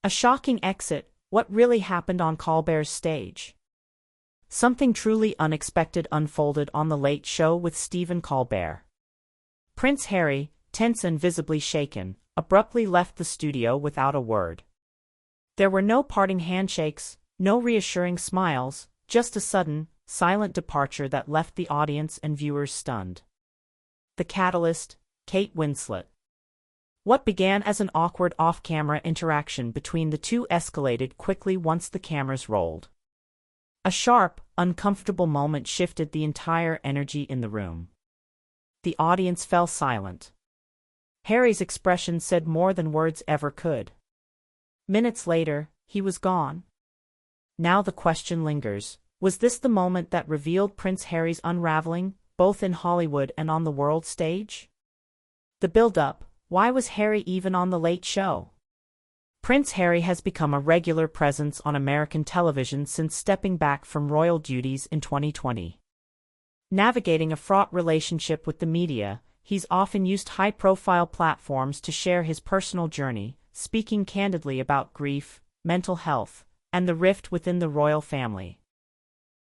A shocking exit, what really happened on Colbert's stage? Something truly unexpected unfolded on The Late Show with Stephen Colbert. Prince Harry, tense and visibly shaken, abruptly left the studio without a word. There were no parting handshakes, no reassuring smiles, just a sudden, silent departure that left the audience and viewers stunned. The catalyst, Kate Winslet. What began as an awkward off-camera interaction between the two escalated quickly once the cameras rolled. A sharp, uncomfortable moment shifted the entire energy in the room. The audience fell silent. Harry's expression said more than words ever could. Minutes later, he was gone. Now the question lingers, was this the moment that revealed Prince Harry's unraveling, both in Hollywood and on the world stage? The build-up, why was Harry even on The Late Show? Prince Harry has become a regular presence on American television since stepping back from royal duties in 2020. Navigating a fraught relationship with the media, he's often used high-profile platforms to share his personal journey, speaking candidly about grief, mental health, and the rift within the royal family.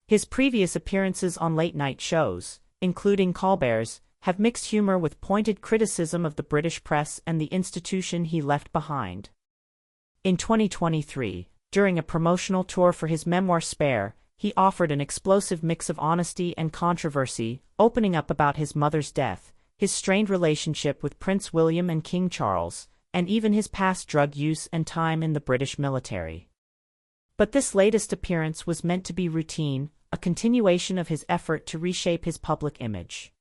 His previous appearances on late-night shows, including Colbert's, have mixed humor with pointed criticism of the British press and the institution he left behind. In 2023, during a promotional tour for his memoir Spare, he offered an explosive mix of honesty and controversy, opening up about his mother's death, his strained relationship with Prince William and King Charles, and even his past drug use and time in the British military. But this latest appearance was meant to be routine, a continuation of his effort to reshape his public image.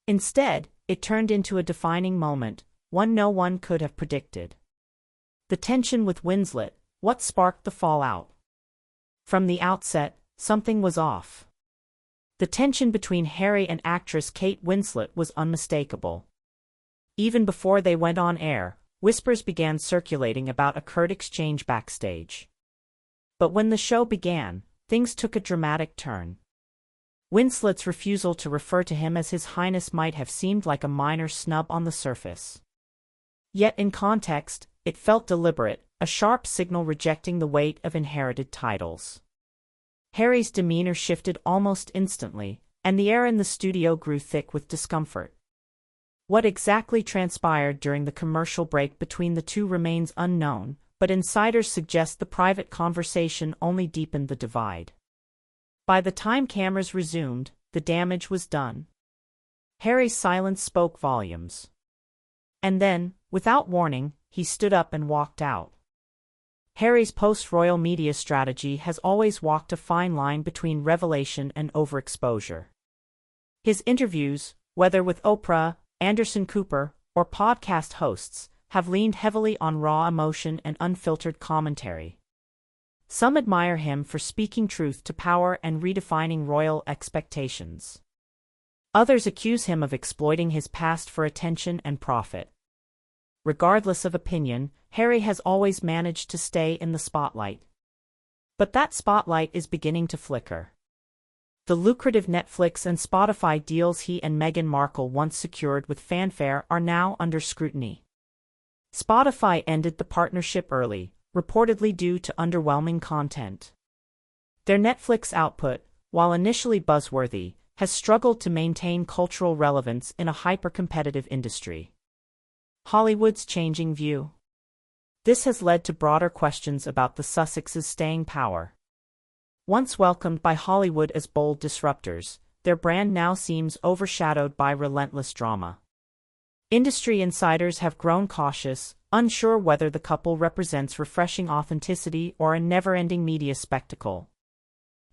Instead, it turned into a defining moment, one no one could have predicted. The tension with Winslet, what sparked the fallout? From the outset, something was off. The tension between Harry and actress Kate Winslet was unmistakable. Even before they went on air, whispers began circulating about a curt exchange backstage. But when the show began, things took a dramatic turn. Winslet's refusal to refer to him as His Highness might have seemed like a minor snub on the surface. Yet in context, it felt deliberate, a sharp signal rejecting the weight of inherited titles. Harry's demeanor shifted almost instantly, and the air in the studio grew thick with discomfort. What exactly transpired during the commercial break between the two remains unknown, but insiders suggest the private conversation only deepened the divide. By the time cameras resumed, the damage was done. Harry's silence spoke volumes. And then, without warning, he stood up and walked out. Harry's post-royal media strategy has always walked a fine line between revelation and overexposure. His interviews, whether with Oprah, Anderson Cooper, or podcast hosts, have leaned heavily on raw emotion and unfiltered commentary. Some admire him for speaking truth to power and redefining royal expectations. Others accuse him of exploiting his past for attention and profit. Regardless of opinion, Harry has always managed to stay in the spotlight. But that spotlight is beginning to flicker. The lucrative Netflix and Spotify deals he and Meghan Markle once secured with fanfare are now under scrutiny. Spotify ended the partnership early, reportedly due to underwhelming content. Their Netflix output, while initially buzzworthy, has struggled to maintain cultural relevance in a hyper-competitive industry. Hollywood's changing view. This has led to broader questions about the Sussexes' staying power. Once welcomed by Hollywood as bold disruptors, their brand now seems overshadowed by relentless drama. Industry insiders have grown cautious, unsure whether the couple represents refreshing authenticity or a never-ending media spectacle.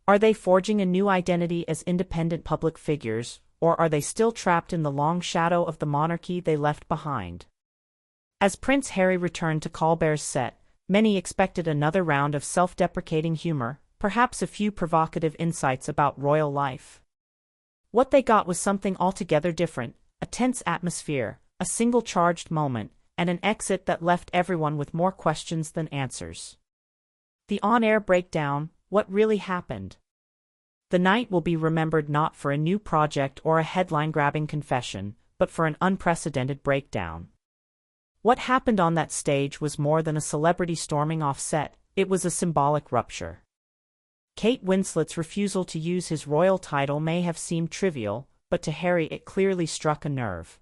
Are they forging a new identity as independent public figures, or are they still trapped in the long shadow of the monarchy they left behind? As Prince Harry returned to Colbert's set, many expected another round of self-deprecating humor, perhaps a few provocative insights about royal life. What they got was something altogether different, a tense atmosphere, a single charged moment, and an exit that left everyone with more questions than answers. The on-air breakdown, what really happened? The night will be remembered not for a new project or a headline-grabbing confession, but for an unprecedented breakdown. What happened on that stage was more than a celebrity storming off set, it was a symbolic rupture. Kate Winslet's refusal to use his royal title may have seemed trivial, but to Harry it clearly struck a nerve.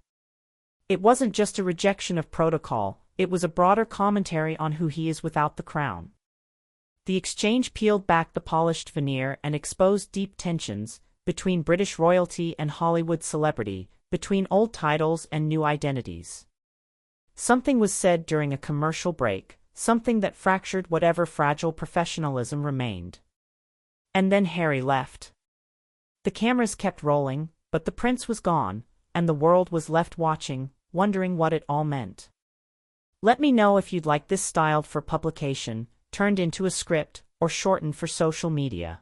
It wasn't just a rejection of protocol, it was a broader commentary on who he is without the crown. The exchange peeled back the polished veneer and exposed deep tensions between British royalty and Hollywood celebrity, between old titles and new identities. Something was said during a commercial break, something that fractured whatever fragile professionalism remained. And then Harry left. The cameras kept rolling, but the prince was gone, and the world was left watching, wondering what it all meant. Let me know if you'd like this styled for publication, turned into a script, or shortened for social media.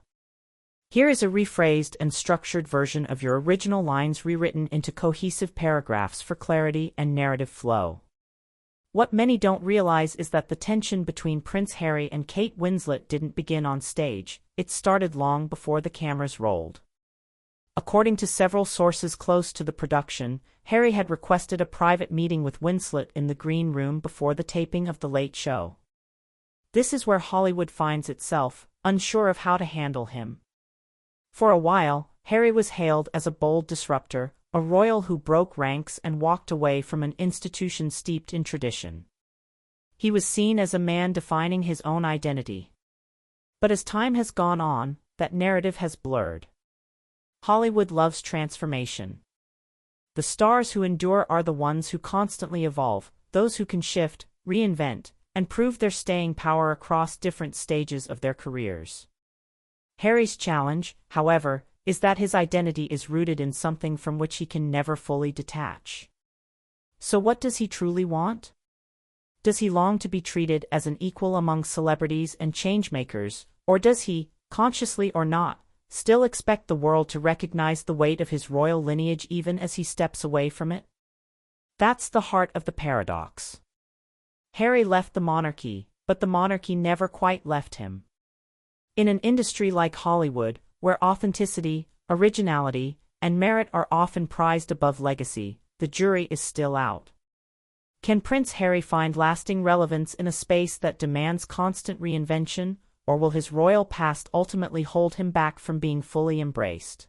Here is a rephrased and structured version of your original lines rewritten into cohesive paragraphs for clarity and narrative flow. What many don't realize is that the tension between Prince Harry and Kate Winslet didn't begin on stage, it started long before the cameras rolled. According to several sources close to the production, Harry had requested a private meeting with Winslet in the green room before the taping of The Late Show. This is where Hollywood finds itself, unsure of how to handle him. For a while, Harry was hailed as a bold disruptor, a royal who broke ranks and walked away from an institution steeped in tradition. He was seen as a man defining his own identity. But as time has gone on, that narrative has blurred. Hollywood loves transformation. The stars who endure are the ones who constantly evolve, those who can shift, reinvent, and prove their staying power across different stages of their careers. Harry's challenge, however, is that his identity is rooted in something from which he can never fully detach. So what does he truly want? Does he long to be treated as an equal among celebrities and changemakers, or does he, consciously or not, still expect the world to recognize the weight of his royal lineage even as he steps away from it? That's the heart of the paradox. Harry left the monarchy, but the monarchy never quite left him. In an industry like Hollywood, where authenticity, originality, and merit are often prized above legacy, the jury is still out. Can Prince Harry find lasting relevance in a space that demands constant reinvention, or will his royal past ultimately hold him back from being fully embraced?